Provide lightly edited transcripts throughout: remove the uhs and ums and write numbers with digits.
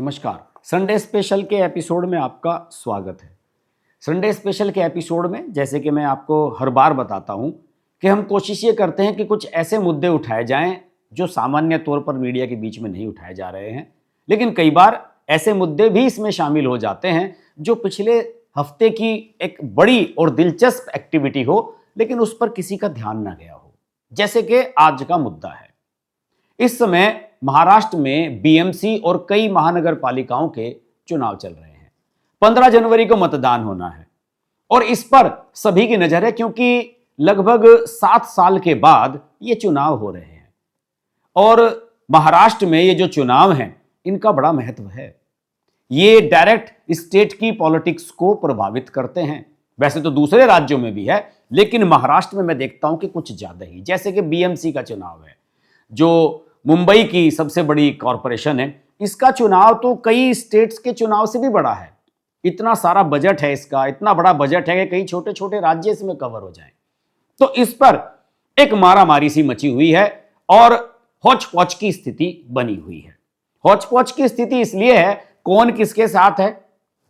नमस्कार। Sunday special के episode में आपका स्वागत है। संडे स्पेशल के एपिसोड में जैसे कि मैं आपको हर बार बताता हूं कि हम कोशिश ये करते हैं कि कुछ ऐसे मुद्दे उठाए जाएं जो सामान्य तौर पर मीडिया के बीच में नहीं उठाए जा रहे हैं, लेकिन कई बार ऐसे मुद्दे भी इसमें शामिल हो जाते हैं जो पिछले हफ्ते की एक बड़ी और दिलचस्प एक्टिविटी हो लेकिन उस पर किसी का ध्यान ना गया हो, जैसे कि आज का मुद्दा है। इस समय महाराष्ट्र में बीएमसी और कई महानगर पालिकाओं के चुनाव चल रहे हैं। 15 जनवरी को मतदान होना है और इस पर सभी की नजर है क्योंकि लगभग 7 साल के बाद ये चुनाव हो रहे हैं और महाराष्ट्र में ये जो चुनाव हैं इनका बड़ा महत्व है। ये डायरेक्ट स्टेट की पॉलिटिक्स को प्रभावित करते हैं। वैसे तो दूसरे राज्यों में भी है लेकिन महाराष्ट्र में मैं देखता हूं कि कुछ ज्यादा ही। जैसे कि बीएमसी का चुनाव है जो मुंबई की सबसे बड़ी कॉरपोरेशन है, इसका चुनाव तो कई स्टेट्स के चुनाव से भी बड़ा है। इतना सारा बजट है इसका, इतना बड़ा बजट है कि कई छोटे छोटे राज्य इसमें कवर हो जाएं। तो इस पर एक मारामारी सी मची हुई है और हौच पौच की स्थिति बनी हुई है। हौच पौच की स्थिति इसलिए है, कौन किसके साथ है,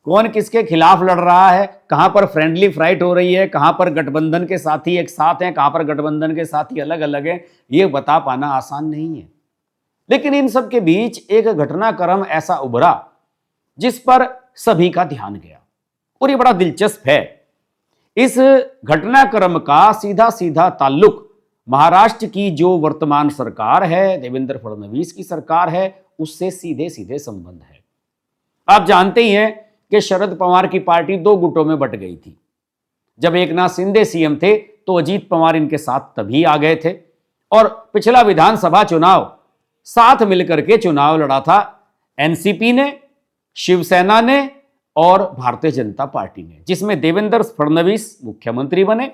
कौन किसके खिलाफ लड़ रहा है, कहां पर फ्रेंडली फाइट हो रही है, कहां पर गठबंधन के साथी एक साथ हैं, कहां पर गठबंधन के साथी अलग अलग हैं, यह बता पाना आसान नहीं है। लेकिन इन सब के बीच एक घटनाक्रम ऐसा उभरा जिस पर सभी का ध्यान गया और ये बड़ा दिलचस्प है। इस घटनाक्रम का सीधा सीधा ताल्लुक महाराष्ट्र की जो वर्तमान सरकार है, देवेंद्र फडणवीस की सरकार है, उससे सीधे सीधे संबंध है। आप जानते ही हैं कि शरद पवार की पार्टी 2 गुटों में बट गई थी। जब एकनाथ शिंदे सीएम थे तो अजीत पवार इनके साथ तभी आ गए थे और पिछला विधानसभा चुनाव साथ मिलकर के चुनाव लड़ा था एनसीपी ने, शिवसेना ने और भारतीय जनता पार्टी ने, जिसमें देवेंद्र फडणवीस मुख्यमंत्री बने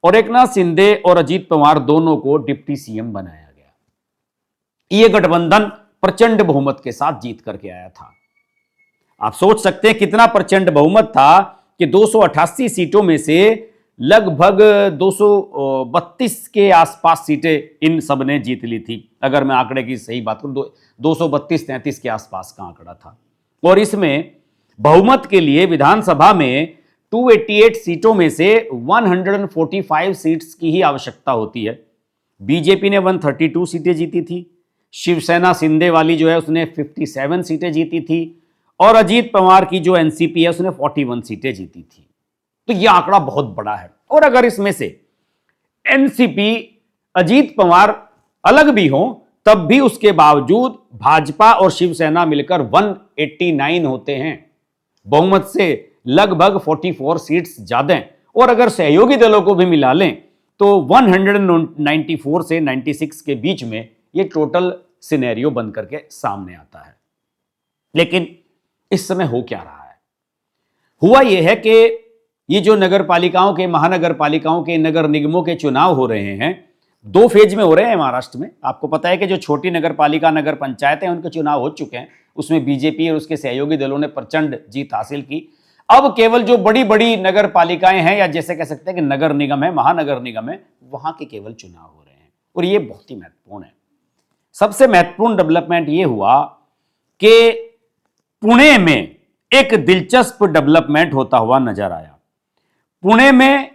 और एकनाथ शिंदे और अजीत पवार दोनों को डिप्टी सीएम बनाया गया। यह गठबंधन प्रचंड बहुमत के साथ जीत करके आया था। आप सोच सकते हैं कितना प्रचंड बहुमत था कि 288 सीटों में से लगभग 232 के आसपास सीटें इन सब ने जीत ली थी। अगर मैं आंकड़े की सही बात करूं 232-33 के आसपास का आंकड़ा था और इसमें बहुमत के लिए विधानसभा में 288 सीटों में से 145 सीट्स की ही आवश्यकता होती है। बीजेपी ने 132 सीटें जीती थी, शिवसेना शिंदे वाली जो है उसने 57 सीटें जीती थी और अजीत पवार की जो एनसीपी है उसने 41 सीटें जीती थी। तो यह आंकड़ा बहुत बड़ा है और अगर इसमें से एनसीपी अजीत पवार अलग भी हो तब भी उसके बावजूद भाजपा और शिवसेना मिलकर 189 होते हैं। बहुमत से लगभग 44 सीट्स ज्यादा हैं और अगर सहयोगी दलों को भी मिला लें तो 194 से 96 के बीच में यह टोटल सिनेरियो बन करके सामने आता है। लेकिन इस समय हो क्या रहा है? हुआ यह है कि ये जो नगर पालिकाओं के, महानगर पालिकाओं के, नगर निगमों के चुनाव हो रहे हैं 2 फेज में हो रहे हैं महाराष्ट्र में। आपको पता है कि जो छोटी नगर पालिका, नगर पंचायतें, उनके चुनाव हो चुके हैं, उसमें बीजेपी और उसके सहयोगी दलों ने प्रचंड जीत हासिल की। अब केवल जो बड़ी बड़ी नगर पालिकाएं हैं या जैसे कह सकते हैं कि नगर निगम है, महानगर निगम है, वहां के केवल चुनाव हो रहे हैं और ये बहुत ही महत्वपूर्ण है। सबसे महत्वपूर्ण डेवलपमेंट ये हुआ कि पुणे में एक दिलचस्प डेवलपमेंट होता हुआ नजर आया। पुणे में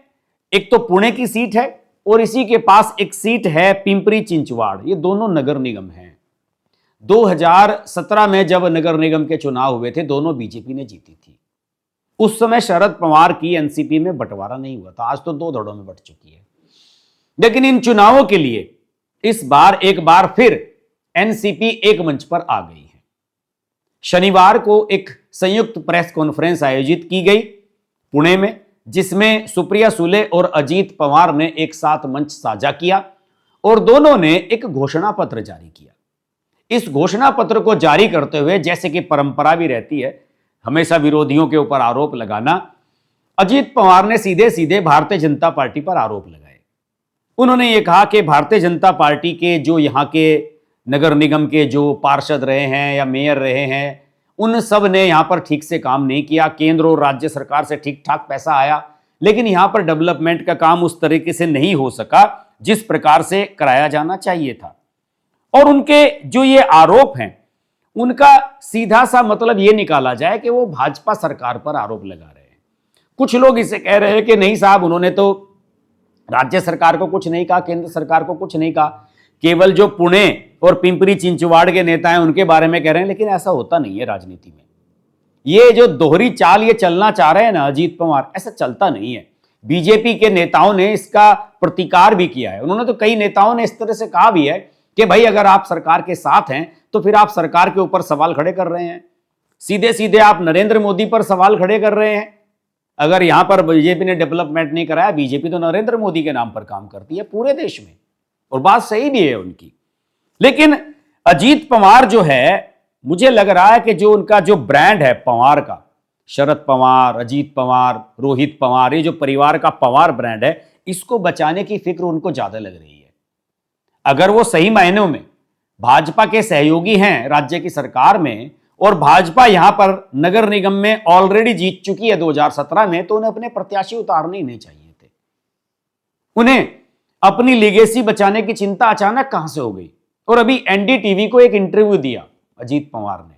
एक तो पुणे की सीट है और इसी के पास एक सीट है पिंपरी चिंचवाड़। ये दोनों नगर निगम हैं। 2017 में जब नगर निगम के चुनाव हुए थे दोनों बीजेपी ने जीती थी। उस समय शरद पवार की एनसीपी में बंटवारा नहीं हुआ था, आज तो 2 धड़ों में बंट चुकी है। लेकिन इन चुनावों के लिए इस बार एक बार फिर एनसीपी एक मंच पर आ गई है। शनिवार को एक संयुक्त प्रेस कॉन्फ्रेंस आयोजित की गई पुणे में, जिसमें सुप्रिया सुले और अजीत पवार ने एक साथ मंच साझा किया और दोनों ने एक घोषणा पत्र जारी किया। इस घोषणा पत्र को जारी करते हुए, जैसे कि परंपरा भी रहती है हमेशा विरोधियों के ऊपर आरोप लगाना, अजीत पवार ने सीधे सीधे भारतीय जनता पार्टी पर आरोप लगाए। उन्होंने ये कहा कि भारतीय जनता पार्टी के जो यहाँ के नगर निगम के जो पार्षद रहे हैं या मेयर रहे हैं उन सब ने यहां पर ठीक से काम नहीं किया। केंद्र और राज्य सरकार से ठीक ठाक पैसा आया लेकिन यहां पर डेवलपमेंट का काम उस तरीके से नहीं हो सका जिस प्रकार से कराया जाना चाहिए था। और उनके जो ये आरोप हैं उनका सीधा सा मतलब यह निकाला जाए कि वो भाजपा सरकार पर आरोप लगा रहे हैं। कुछ लोग इसे कह रहे हैं कि नहीं साहब, उन्होंने तो राज्य सरकार को कुछ नहीं कहा, केंद्र सरकार को कुछ नहीं कहा, केवल जो पुणे और पिंपरी चिंचवाड़ के नेता हैं उनके बारे में कह रहे हैं। लेकिन ऐसा होता नहीं है राजनीति में। ये जो दोहरी चाल ये चलना चाह रहे हैं ना अजीत पवार, ऐसा चलता नहीं है। बीजेपी के नेताओं ने इसका प्रतिकार भी किया है। उन्होंने तो कई नेताओं ने इस तरह से कहा भी है कि भाई अगर आप सरकार के साथ हैं तो फिर आप सरकार के ऊपर सवाल खड़े कर रहे हैं, सीधे सीधे आप नरेंद्र मोदी पर सवाल खड़े कर रहे हैं। अगर यहां पर बीजेपी ने डेवलपमेंट नहीं कराया, बीजेपी तो नरेंद्र मोदी के नाम पर काम करती है पूरे देश में, और बात सही भी है उनकी। लेकिन अजीत पवार जो है, मुझे लग रहा है कि जो उनका जो ब्रांड है पवार का, शरद पवार, अजीत पवार, रोहित पवार, ये जो परिवार का पवार ब्रांड है, इसको बचाने की फिक्र उनको ज्यादा लग रही है। अगर वो सही मायनों में भाजपा के सहयोगी हैं राज्य की सरकार में, और भाजपा यहां पर नगर निगम में ऑलरेडी जीत चुकी है 2017 में, तो उन्हें अपने प्रत्याशी उतारने ही नहीं चाहिए थे। उन्हें अपनी लीगेसी बचाने की चिंता अचानक कहां से हो गई। और अभी एनडीटीवी को एक इंटरव्यू दिया अजीत पवार ने,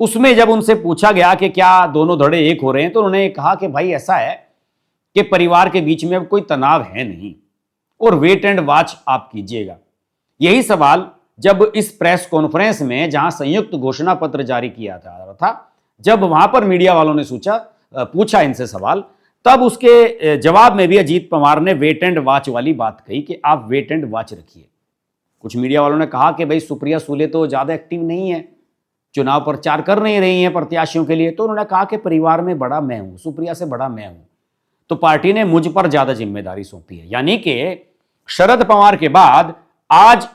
उसमें जब उनसे पूछा गया कि क्या दोनों धड़े एक हो रहे हैं, तो उन्होंने कहा कि भाई ऐसा है कि परिवार के बीच में अब कोई तनाव है नहीं, और वेट एंड वॉच आप कीजिएगा। यही सवाल जब इस प्रेस कॉन्फ्रेंस में, जहां संयुक्त घोषणा पत्र जारी किया जा रहा था, जब वहां पर मीडिया वालों ने पूछा इनसे सवाल, तब उसके जवाब में भी अजीत पवार ने वेट एंड वॉच वाली बात कही कि आप वेट एंड वॉच रखिए। कुछ मीडिया वालों ने कहा कि भाई सुप्रिया सुले तो ज्यादा एक्टिव नहीं है, चुनाव प्रचार कर नहीं रही हैं प्रत्याशियों के लिए, तो उन्होंने कहा कि परिवार में बड़ा मैं हूं, सुप्रिया से बड़ा मैं हूं, तो पार्टी ने मुझ पर ज्यादा जिम्मेदारी सौंपी है। यानी कि शरद पवार के बाद आज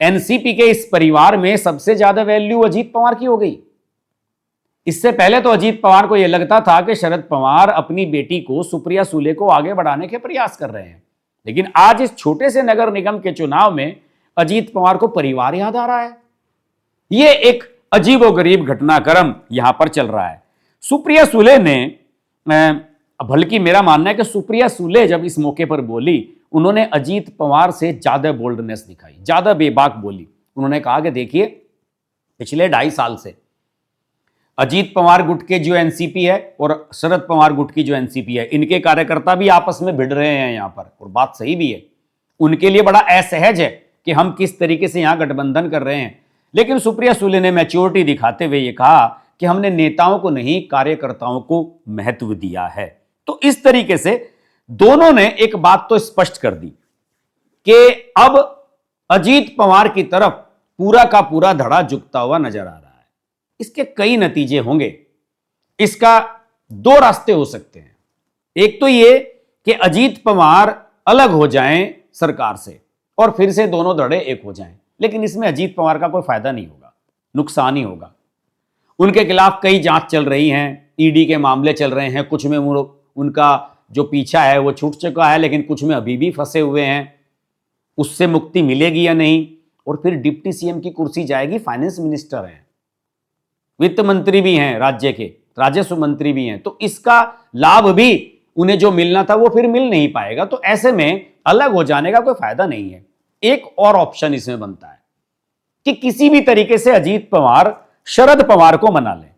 एनसीपी के इस परिवार में सबसे ज्यादा वैल्यू अजीत पवार की हो गई। इससे पहले तो अजीत पवार को यह लगता था कि शरद पवार अपनी बेटी को, सुप्रिया सुले को आगे बढ़ाने के प्रयास कर रहे हैं, लेकिन आज इस छोटे से नगर निगम के चुनाव में अजीत पवार को परिवार याद आ रहा है। यह एक अजीबोगरीब घटनाक्रम यहां पर चल रहा है। सुप्रिया सुले ने, बल्कि मेरा मानना है कि सुप्रिया सुले जब इस मौके पर बोली, उन्होंने अजीत पवार से ज्यादा बोल्डनेस दिखाई, ज्यादा बेबाक बोली। उन्होंने कहा कि देखिए, पिछले 2.5 साल से अजीत पवार गुट के जो एनसीपी है और शरद पवार गुट की जो एनसीपी है, इनके कार्यकर्ता भी आपस में भिड़ रहे हैं यहां पर, और बात सही भी है। उनके लिए बड़ा असहज है कि हम किस तरीके से यहां गठबंधन कर रहे हैं। लेकिन सुप्रिया सुले ने मैच्योरिटी दिखाते हुए यह कहा कि हमने नेताओं को नहीं, कार्यकर्ताओं को महत्व दिया है। तो इस तरीके से दोनों ने एक बात तो स्पष्ट कर दी कि अब अजीत पवार की तरफ पूरा का पूरा धड़ा झुकता हुआ नजर आ रहा है। इसके कई नतीजे होंगे। इसका 2 रास्ते हो सकते हैं। एक तो ये कि अजीत पवार अलग हो जाएं सरकार से और फिर से दोनों धड़े एक हो जाएं, लेकिन इसमें अजीत पवार का कोई फायदा नहीं होगा, नुकसान ही होगा। उनके खिलाफ कई जांच चल रही हैं, ईडी के मामले चल रहे हैं, कुछ में उनका जो पीछा है वो छूट चुका है, लेकिन कुछ में अभी भी फंसे हुए हैं। उससे मुक्ति मिलेगी या नहीं? और फिर डिप्टी सीएम की कुर्सी जाएगी, फाइनेंस मिनिस्टर हैं, वित्त मंत्री भी हैं राज्य के, राजस्व मंत्री भी हैं, तो इसका लाभ भी उन्हें जो मिलना था वो फिर मिल नहीं पाएगा। तो ऐसे में अलग हो जाने का कोई फायदा नहीं है। एक और ऑप्शन इसमें बनता है कि किसी भी तरीके से अजीत पवार शरद पवार को मना लें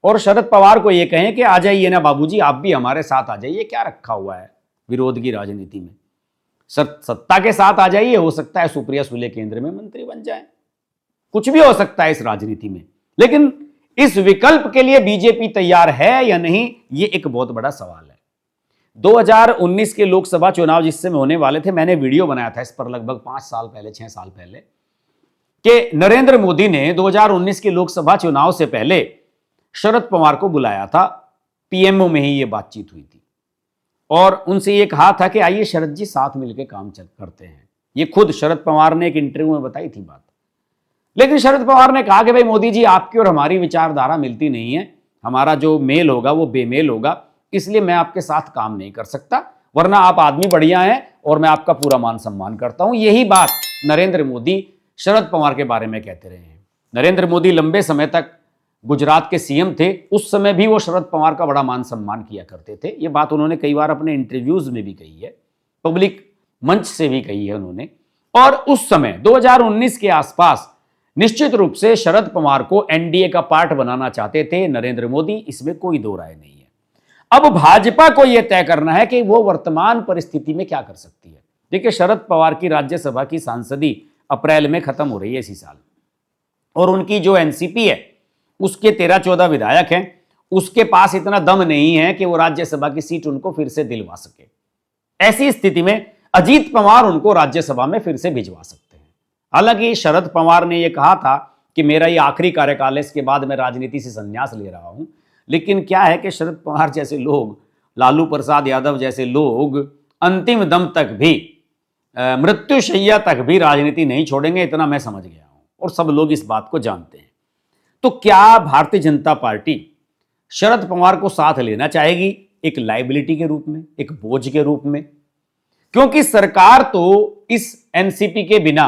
और शरद पवार को यह कहें कि आ जाइए ना बाबूजी, आप भी हमारे साथ आ जाइए, क्या रखा हुआ है विरोध की राजनीति में, सत्ता के साथ आ जाइए। हो सकता है सुप्रिया सुले केंद्र में मंत्री बन जाए, कुछ भी हो सकता है इस राजनीति में। लेकिन इस विकल्प के लिए बीजेपी तैयार है या नहीं, यह एक बहुत बड़ा सवाल है। 2019 के लोकसभा चुनाव जिस समय होने वाले थे, मैंने वीडियो बनाया था इस पर लगभग 5 साल पहले, 6 साल पहले, कि नरेंद्र मोदी ने 2019 के लोकसभा चुनाव से पहले शरद पवार को बुलाया था, पीएमओ में ही यह बातचीत हुई थी, और उनसे यह कहा था कि आइए शरद जी साथ मिलकर काम करते हैं। ये खुद शरद पवार ने एक इंटरव्यू में बताई थी बात। लेकिन शरद पवार ने कहा कि भाई मोदी जी, आपकी और हमारी विचारधारा मिलती नहीं है, हमारा जो मेल होगा वो बेमेल होगा, इसलिए मैं आपके साथ काम नहीं कर सकता, वरना आप आदमी बढ़िया हैं और मैं आपका पूरा मान सम्मान करता हूं। यही बात नरेंद्र मोदी शरद पवार के बारे में कहते रहे हैं। नरेंद्र मोदी लंबे समय तक गुजरात के सीएम थे, उस समय भी वो शरद पवार का बड़ा मान सम्मान किया करते थे। ये बात उन्होंने कई बार अपने इंटरव्यूज में भी कही है, पब्लिक मंच से भी कही है उन्होंने। और उस समय 2019 के आसपास निश्चित रूप से शरद पवार को एनडीए का पार्ट बनाना चाहते थे नरेंद्र मोदी, इसमें कोई दो राय नहीं है। अब भाजपा को यह तय करना है कि वो वर्तमान परिस्थिति में क्या कर सकती है। देखिए, शरद पवार की राज्यसभा की सांसदी अप्रैल में खत्म हो रही है इसी साल, और उनकी जो एनसीपी है उसके 13-14 विधायक हैं, उसके पास इतना दम नहीं है कि वो राज्यसभा की सीट उनको फिर से दिलवा सके। ऐसी स्थिति में अजीत पवार उनको राज्यसभा में फिर से भिजवा सकते हैं। हालांकि शरद पवार ने यह कहा था कि मेरा ये आखिरी कार्यकाल है, इसके बाद मैं राजनीति से संन्यास ले रहा हूं, लेकिन क्या है कि शरद पवार जैसे लोग, लालू प्रसाद यादव जैसे लोग अंतिम दम तक भी, मृत्युशैया तक भी राजनीति नहीं छोड़ेंगे, इतना मैं समझ गया हूं, और सब लोग इस बात को जानते हैं। तो क्या भारतीय जनता पार्टी शरद पवार को साथ लेना चाहेगी, एक लायबिलिटी के रूप में, एक बोझ के रूप में? क्योंकि सरकार तो इस एनसीपी के बिना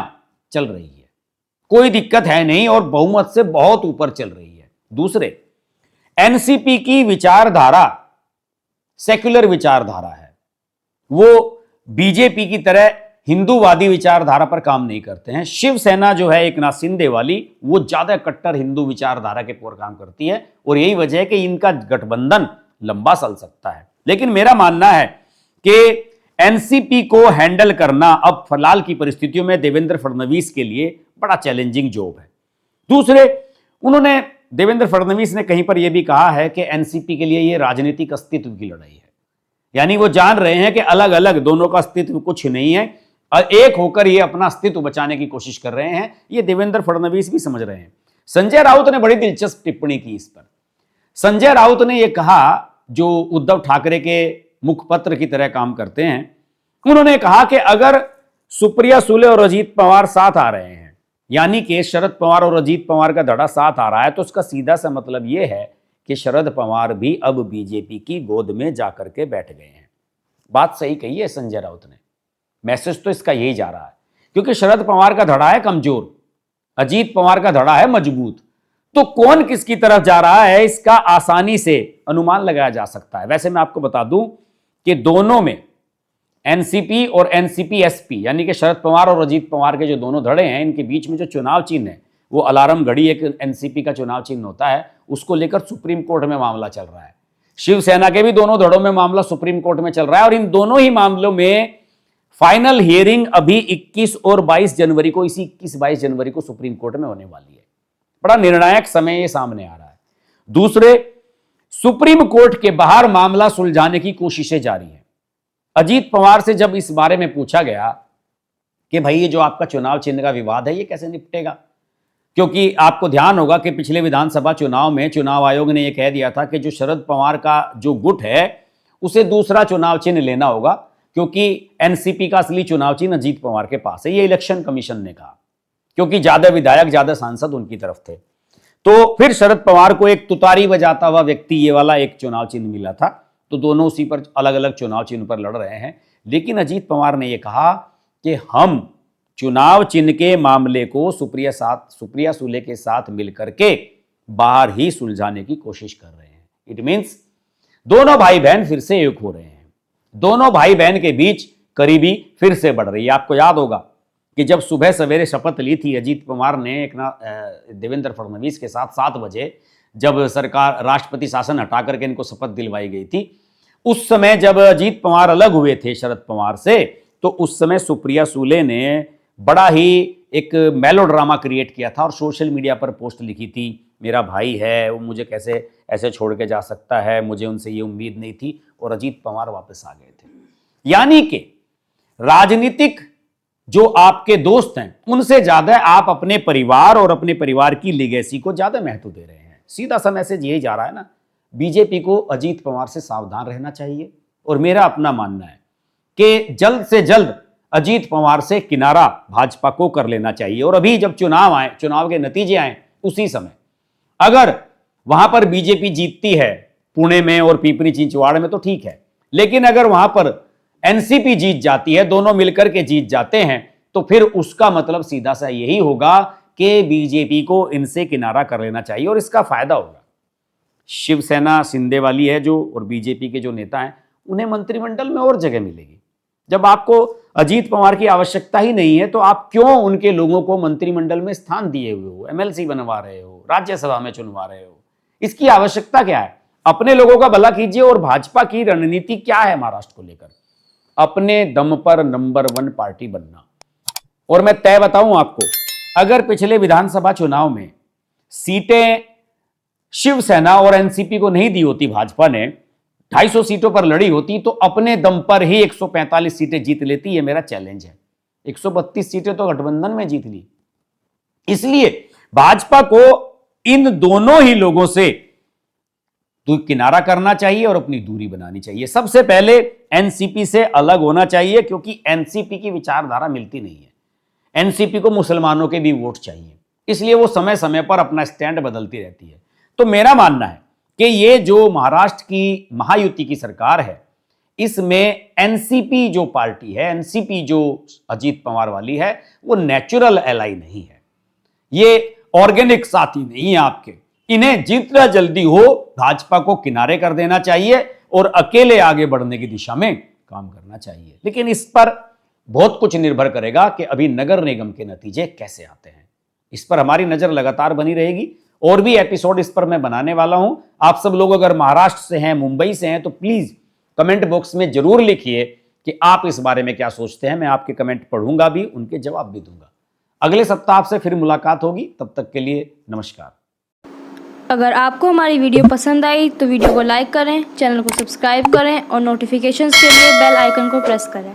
चल रही है, कोई दिक्कत है नहीं, और बहुमत से बहुत ऊपर चल रही है। दूसरे, एनसीपी की विचारधारा सेक्युलर विचारधारा है, वो बीजेपी की तरह हिंदूवादी विचारधारा पर काम नहीं करते हैं। शिवसेना जो है एक नाथ शिंदे वाली, वो ज्यादा कट्टर हिंदू विचारधारा के ऊपर काम करती है, और यही वजह है कि इनका गठबंधन लंबा चल सकता है। लेकिन मेरा मानना है कि एनसीपी को हैंडल करना अब फिलहाल की परिस्थितियों में देवेंद्र फडणवीस के लिए बड़ा चैलेंजिंग जॉब है। दूसरे, उन्होंने, देवेंद्र फडणवीस ने कहीं पर यह भी कहा है कि एनसीपी के लिए यह राजनीतिक अस्तित्व की लड़ाई है, यानी वो जान रहे हैं कि अलग अलग दोनों का अस्तित्व कुछ नहीं है, और एक होकर ये अपना अस्तित्व बचाने की कोशिश कर रहे हैं। ये देवेंद्र फडणवीस भी समझ रहे हैं। संजय राउत ने बड़ी दिलचस्प टिप्पणी की इस पर। संजय राउत ने यह कहा, जो उद्धव ठाकरे के मुखपत्र की तरह काम करते हैं, उन्होंने कहा कि अगर सुप्रिया सुले और अजीत पवार साथ आ रहे हैं, यानी कि शरद पवार और अजीत पवार का धड़ा साथ आ रहा है, तो उसका सीधा सा मतलब यह है कि शरद पवार भी अब बीजेपी की गोद में जाकर के बैठ गए हैं। बात सही कही है संजय राउत ने, मैसेज तो इसका यही जा रहा है, क्योंकि शरद पवार का धड़ा है कमजोर, अजीत पवार का धड़ा है मजबूत। तो कौन किसकी तरफ जा रहा है, इसका आसानी से अनुमान लगाया जा सकता है। वैसे मैं आपको बता दूं कि दोनों में, एनसीपी और एनसीपी एसपी, यानी कि शरद पवार और अजीत पवार के जो दोनों धड़े हैं, इनके बीच में जो चुनाव चिन्ह है, वो अलार्म घड़ी एक एनसीपी का चुनाव चिन्ह होता है, उसको लेकर सुप्रीम कोर्ट में मामला चल रहा है। शिवसेना के भी दोनों धड़ों में मामला सुप्रीम कोर्ट में चल रहा है, और इन दोनों ही मामलों में फाइनल हियरिंग अभी 21 और 22 जनवरी को, इसी 21-22 जनवरी को सुप्रीम कोर्ट में होने वाली है। बड़ा निर्णायक समय ये सामने आ रहा है। दूसरे, सुप्रीम कोर्ट के बाहर मामला सुलझाने की कोशिशें जारी हैं। अजीत पवार से जब इस बारे में पूछा गया कि भाई ये जो आपका चुनाव चिन्ह का विवाद है, ये कैसे निपटेगा, क्योंकि आपको ध्यान होगा कि पिछले विधानसभा चुनाव में चुनाव आयोग ने यह कह दिया था कि जो शरद पवार का जो गुट है उसे दूसरा चुनाव चिन्ह लेना होगा, क्योंकि एनसीपी का असली चुनाव चिन्ह अजीत पवार के पास है, ये इलेक्शन कमीशन ने कहा, क्योंकि ज्यादा विधायक ज्यादा सांसद उनकी तरफ थे। तो फिर शरद पवार को एक तुतारी बजाता हुआ व्यक्ति ये वाला एक चुनाव चिन्ह मिला था, तो दोनों उसी पर अलग अलग चुनाव चिन्ह पर लड़ रहे हैं। लेकिन अजीत पवार ने यह कहा कि हम चुनाव चिन्ह के मामले को सुप्रिया सुले के साथ मिलकर के बाहर ही सुलझाने की कोशिश कर रहे हैं। इट मींस दोनों भाई बहन फिर से एक हो रहे हैं, दोनों भाई बहन के बीच करीबी फिर से बढ़ रही है। आपको याद होगा कि जब सुबह सवेरे शपथ ली थी अजीत पवार ने एक देवेंद्र फडणवीस के साथ 7 बजे, जब सरकार राष्ट्रपति शासन हटा करके इनको शपथ दिलवाई गई थी, उस समय जब अजीत पवार अलग हुए थे शरद पवार से, तो उस समय सुप्रिया सुले ने बड़ा ही एक मेलोड्रामा क्रिएट किया था और सोशल मीडिया पर पोस्ट लिखी थी, मेरा भाई है, वो मुझे कैसे ऐसे छोड़ के जा सकता है, मुझे उनसे ये उम्मीद नहीं थी, और अजीत पवार वापस आ गए थे। यानी कि राजनीतिक जो आपके दोस्त हैं उनसे ज्यादा आप अपने परिवार और अपने परिवार की लीगेसी को ज्यादा महत्व दे रहे हैं। सीधा सा मैसेज यही जा रहा है ना, बीजेपी को अजीत पवार से सावधान रहना चाहिए, और मेरा अपना मानना है कि जल्द से जल्द अजीत पवार से किनारा भाजपा को कर लेना चाहिए। और अभी जब चुनाव आए, चुनाव के नतीजे आए, उसी समय अगर वहां पर बीजेपी जीतती है पुणे में और पिपरी चिंचवाड़ में तो ठीक है, लेकिन अगर वहां पर एनसीपी जीत जाती है, दोनों मिलकर के जीत जाते हैं, तो फिर उसका मतलब सीधा सा यही होगा कि बीजेपी को इनसे किनारा कर लेना चाहिए, और इसका फायदा होगा शिवसेना शिंदे वाली है जो, और बीजेपी के जो नेता हैं उन्हें मंत्रिमंडल में और जगह मिलेगी। जब आपको अजीत पवार की आवश्यकता ही नहीं है, तो आप क्यों उनके लोगों को मंत्रिमंडल में स्थान दिए हुए हो, एमएलसी बनवा रहे हो, राज्यसभा में चुनवा रहे हो? इसकी आवश्यकता क्या है? अपने लोगों का भला कीजिए। और भाजपा की रणनीति क्या है महाराष्ट्र को लेकर? अपने दम पर नंबर 1 पार्टी बनना। और मैं तय बताऊं आपको, अगर पिछले विधानसभा चुनाव में सीटें शिवसेना और एनसीपी को नहीं दी होती, भाजपा ने 250 सीटों पर लड़ी होती, तो अपने दम पर ही 145 सीटें जीत लेती। ये मेरा चैलेंज है। 132 सीटें तो गठबंधन में जीत ली। इसलिए भाजपा को इन दोनों ही लोगों से किनारा करना चाहिए और अपनी दूरी बनानी चाहिए। सबसे पहले एनसीपी से अलग होना चाहिए, क्योंकि एनसीपी की विचारधारा मिलती नहीं है। एनसीपी को मुसलमानों के भी वोट चाहिए, इसलिए वो समय समय पर अपना स्टैंड बदलती रहती है। तो मेरा मानना है कि ये जो महाराष्ट्र की महायुति की सरकार है, इसमें एनसीपी जो पार्टी है, एनसीपी जो अजीत पवार वाली है, वो नेचुरल एलाई नहीं है। ये ऑर्गेनिक साथी नहीं है आपके। इन्हें जितना जल्दी हो भाजपा को किनारे कर देना चाहिए और अकेले आगे बढ़ने की दिशा में काम करना चाहिए। लेकिन इस पर बहुत कुछ निर्भर करेगा कि अभी नगर निगम के नतीजे कैसे आते हैं। इस पर हमारी नजर लगातार बनी रहेगी। और भी एपिसोड इस पर मैं बनाने वाला हूं। आप सब लोग अगर महाराष्ट्र से हैं, मुंबई से हैं, तो प्लीज कमेंट बॉक्स में जरूर लिखिए कि आप इस बारे में क्या सोचते हैं। मैं आपके कमेंट पढ़ूंगा भी, उनके जवाब भी दूंगा। अगले सप्ताह आपसे फिर मुलाकात होगी। तब तक के लिए नमस्कार। अगर आपको हमारी वीडियो पसंद आई तो वीडियो को लाइक करें, चैनल को सब्सक्राइब करें और नोटिफिकेशंस के लिए बेल आइकन को प्रेस करें।